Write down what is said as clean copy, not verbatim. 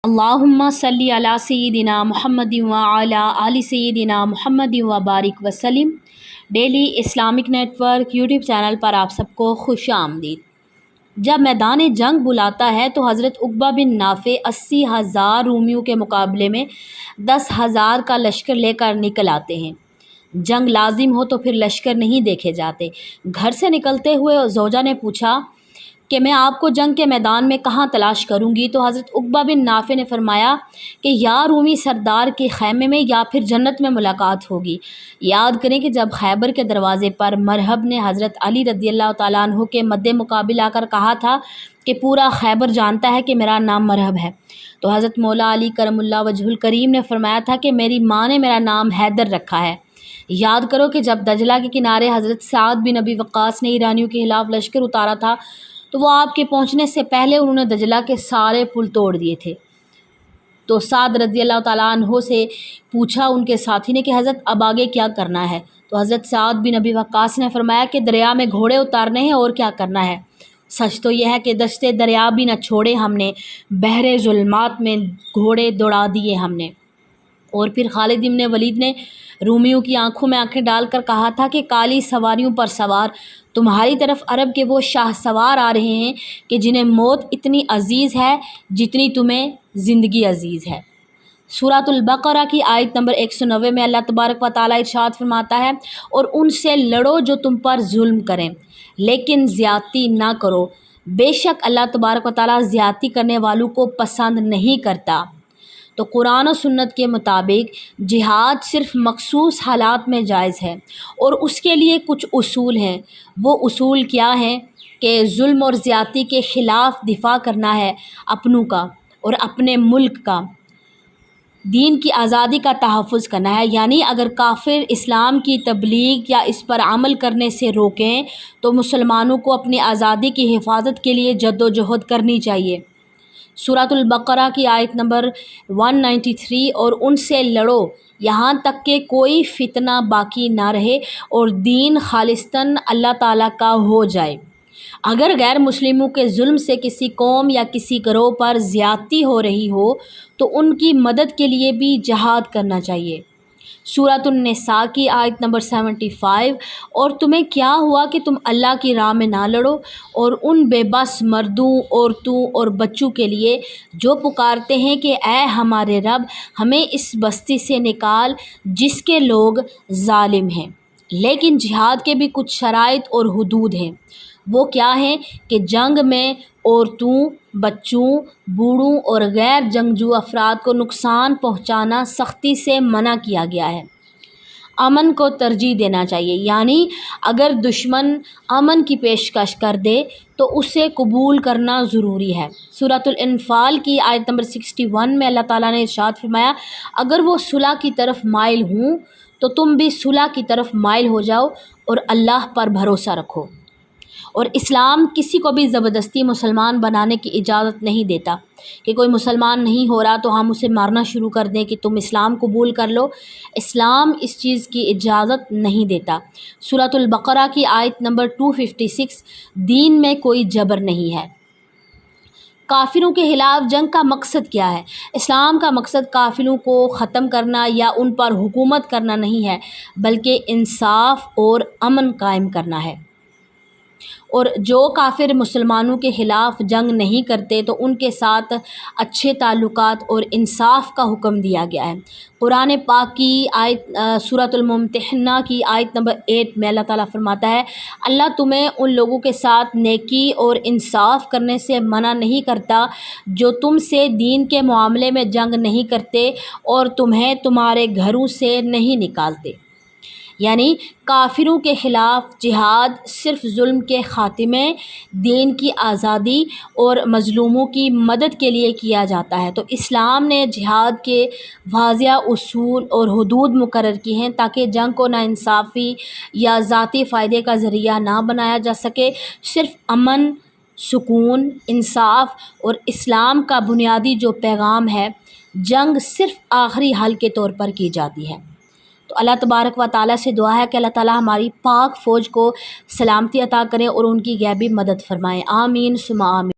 اللہم صلی علی سیدنا محمد و علی آل سیدنا محمد و بارک وسلم۔ Daily Islamic network YouTube channel پر آپ سب کو خوش آمدید۔ جب میدان جنگ بلاتا ہے تو حضرت عقبہ بن نافع 80,000 رومیوں کے مقابلے میں 10,000 کا لشکر لے کر نکل آتے ہیں۔ جنگ لازم ہو تو پھر لشکر نہیں دیکھے جاتے۔ گھر سے نکلتے ہوئے زوجہ نے پوچھا کہ میں آپ کو جنگ کے میدان میں کہاں تلاش کروں گی؟ تو حضرت عقبہ بن نافع نے فرمایا کہ یا رومی سردار کے خیمے میں یا پھر جنت میں ملاقات ہوگی۔ یاد کریں کہ جب خیبر کے دروازے پر مرہب نے حضرت علی رضی اللہ تعالیٰ عنہ کے مد مقابل آ کر کہا تھا کہ پورا خیبر جانتا ہے کہ میرا نام مرہب ہے، تو حضرت مولا علی کرم اللہ وجہ الکریم نے فرمایا تھا کہ میری ماں نے میرا نام حیدر رکھا ہے۔ یاد کرو کہ جب دجلہ کے کنارے حضرت سعد بن ابی وقاص نے ایرانیوں کے خلاف لشکر اتارا تھا تو وہ آپ کے پہنچنے سے پہلے انہوں نے دجلہ کے سارے پل توڑ دیے تھے۔ تو سعد رضی اللہ تعالیٰ عنہ سے پوچھا ان کے ساتھی نے کہ حضرت اب آگے کیا کرنا ہے؟ تو حضرت سعد بن ابی وقاص نے فرمایا کہ دریا میں گھوڑے اتارنے ہیں، اور کیا کرنا ہے؟ سچ تو یہ ہے کہ دشتے دریا بھی نہ چھوڑے ہم نے، بحر ظلمات میں گھوڑے دوڑا دیے ہم نے۔ اور پھر خالد بن ولید نے رومیوں کی آنکھوں میں آنکھیں ڈال کر کہا تھا کہ کالی سواریوں پر سوار تمہاری طرف عرب کے وہ شاہ سوار آ رہے ہیں کہ جنہیں موت اتنی عزیز ہے جتنی تمہیں زندگی عزیز ہے۔ سورۃ البقرہ کی آیت نمبر 190 میں اللہ تبارک و تعالیٰ ارشاد فرماتا ہے اور ان سے لڑو جو تم پر ظلم کریں لیکن زیادتی نہ کرو، بے شک اللہ تبارک و تعالیٰ زیادتی کرنے والوں کو پسند نہیں کرتا۔ تو قرآن و سنت کے مطابق جہاد صرف مخصوص حالات میں جائز ہے، اور اس کے لیے کچھ اصول ہیں۔ وہ اصول کیا ہیں کہ ظلم اور زیادتی کے خلاف دفاع کرنا ہے اپنوں کا اور اپنے ملک کا، دین کی آزادی کا تحفظ کرنا ہے، یعنی اگر کافر اسلام کی تبلیغ یا اس پر عمل کرنے سے روکیں تو مسلمانوں کو اپنی آزادی کی حفاظت کے لیے جد و جہد کرنی چاہیے۔ سورۃ البقرہ کی آیت نمبر 193 اور ان سے لڑو یہاں تک کہ کوئی فتنہ باقی نہ رہے اور دین خالصتاً اللہ تعالیٰ کا ہو جائے۔ اگر غیر مسلموں کے ظلم سے کسی قوم یا کسی گروہ پر زیادتی ہو رہی ہو تو ان کی مدد کے لیے بھی جہاد کرنا چاہیے۔ سورۃ النساء کی آیت نمبر 75 اور تمہیں کیا ہوا کہ تم اللہ کی راہ میں نہ لڑو اور ان بے بس مردوں، عورتوں اور بچوں کے لیے جو پکارتے ہیں کہ اے ہمارے رب ہمیں اس بستی سے نکال جس کے لوگ ظالم ہیں۔ لیکن جہاد کے بھی کچھ شرائط اور حدود ہیں۔ وہ کیا ہیں کہ جنگ میں عورتوں، بچوں، بوڑھوں اور غیر جنگجو افراد کو نقصان پہنچانا سختی سے منع کیا گیا ہے۔ امن کو ترجیح دینا چاہیے، یعنی اگر دشمن امن کی پیشکش کر دے تو اسے قبول کرنا ضروری ہے۔ سورۃ الانفال کی آیت نمبر 61 میں اللہ تعالیٰ نے ارشاد فرمایا اگر وہ صلح کی طرف مائل ہوں تو تم بھی صلح کی طرف مائل ہو جاؤ اور اللہ پر بھروسہ رکھو۔ اور اسلام کسی کو بھی زبردستی مسلمان بنانے کی اجازت نہیں دیتا کہ کوئی مسلمان نہیں ہو رہا تو ہم اسے مارنا شروع کر دیں کہ تم اسلام قبول کر لو۔ اسلام اس چیز کی اجازت نہیں دیتا۔ سورۃ البقرہ کی آیت نمبر 256 دین میں کوئی جبر نہیں ہے۔ کافروں کے خلاف جنگ کا مقصد کیا ہے؟ اسلام کا مقصد کافروں کو ختم کرنا یا ان پر حکومت کرنا نہیں ہے، بلکہ انصاف اور امن قائم کرنا ہے۔ اور جو کافر مسلمانوں کے خلاف جنگ نہیں کرتے تو ان کے ساتھ اچھے تعلقات اور انصاف کا حکم دیا گیا ہے۔ قرآن پاک کی آیت سورۃ الممتحنہ کی آیت نمبر 8 میں اللہ تعالیٰ فرماتا ہے اللہ تمہیں ان لوگوں کے ساتھ نیکی اور انصاف کرنے سے منع نہیں کرتا جو تم سے دین کے معاملے میں جنگ نہیں کرتے اور تمہیں تمہارے گھروں سے نہیں نکالتے۔ یعنی کافروں کے خلاف جہاد صرف ظلم کے خاتمے، دین کی آزادی اور مظلوموں کی مدد کے لیے کیا جاتا ہے۔ تو اسلام نے جہاد کے واضح اصول اور حدود مقرر کی ہیں تاکہ جنگ کو ناانصافی یا ذاتی فائدے کا ذریعہ نہ بنایا جا سکے۔ صرف امن، سکون، انصاف اور اسلام کا بنیادی جو پیغام ہے، جنگ صرف آخری حل کے طور پر کی جاتی ہے۔ تو اللہ تبارک و تعالیٰ سے دعا ہے کہ اللہ تعالیٰ ہماری پاک فوج کو سلامتی عطا کریں اور ان کی غیبی مدد فرمائیں۔ آمین ثم آمین۔